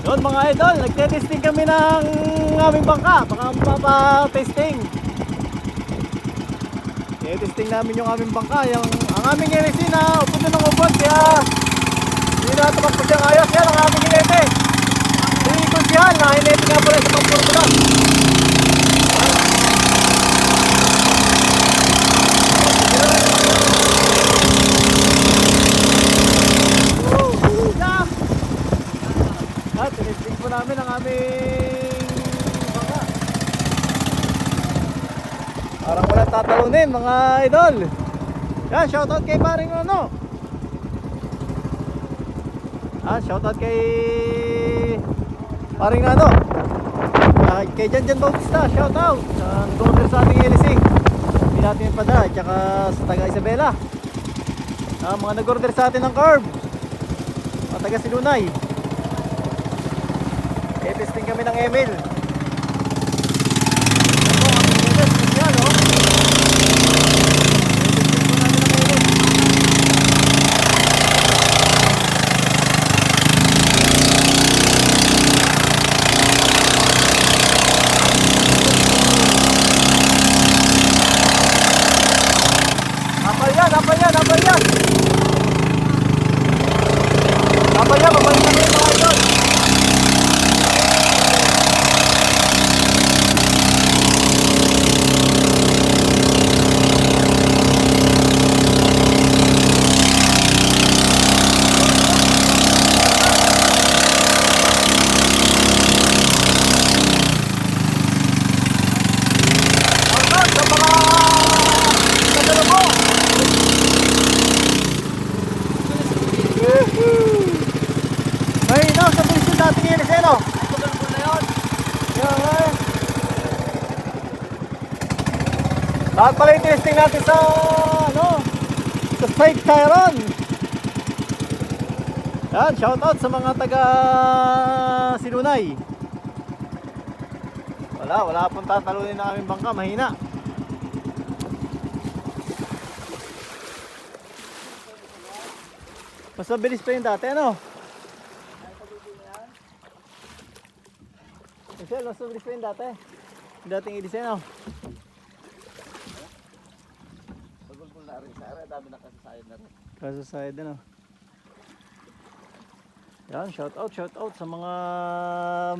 Doon mga idol, nagte-testing kami ng aming bangka. Baka mapapa-testing. I-testing namin yung aming bangka. Ang aming LC na upod na ng upod. Kaya hindi na tumakpag siyang ayos. Yan ang aming hinete. Hindi ko siya na hinete nga pala sa pagpurpula. At tinesting po namin ang aming bangka. Parang walang tatalunin mga idol. Yan, shoutout kay paring ano. Shoutout kay paring ano. Kay Janjan Bautista, shoutout. Nag-order sa ating LC. Hindi natin padala, tsaka sa taga Isabela. Mga nag-order sa atin ng carb. Mga taga Silunay. Testing kami ng Emil. Apal yan, apal yan, apal yan. Apal yan, mabalik na kayo mga idol. Lahat pala yung testing natin sa sa Strike Tyron. Yan, shoutout sa mga taga Silunay. Wala pong tatalunin na aming bangka, mahina. Mas mabilis pa yung dati, ano? Michelle, mas mabilis pa yung dati. Yung dating i-design, ano? Dami na kasasayad na rin. Kasasayad na, no? Yan, shout out sa mga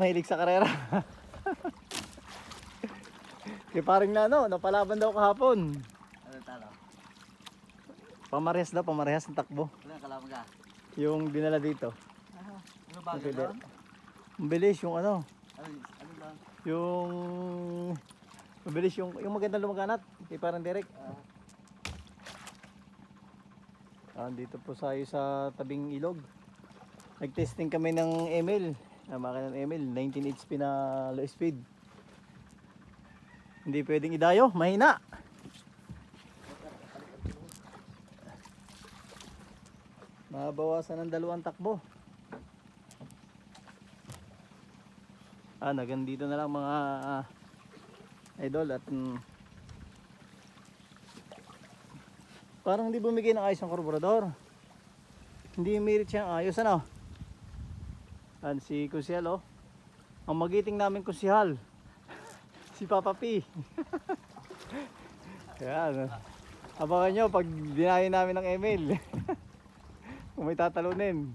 mahilig sa karera. Kaya paring na napalaban daw kahapon. Ano talo? Pamarehas ng takbo. Ano yung kalaban ka? Yung dinala dito. Ano ba doon? Mabilis yung ano. Ano ba? Yung mabilis yung magandang lumaganat. Kaya parang Derek. Dito po tayo sa tabing ilog. Nag-testing kami ng Emil. Makina ng Emil, 19 HP na low speed. Hindi pwedeng idayo, mahina. Mabawasan ng 2 takbo. Nagandito na lang mga idol at parang hindi bumigay ng ayos ang karburador. Hindi umirit siya ayos, ano? Si Kusyal, oh. Ang magiting namin Kusyal. Si Papa P. Yan. Abangan nyo pag dinayo namin ng Emil. Kung may tatalunin.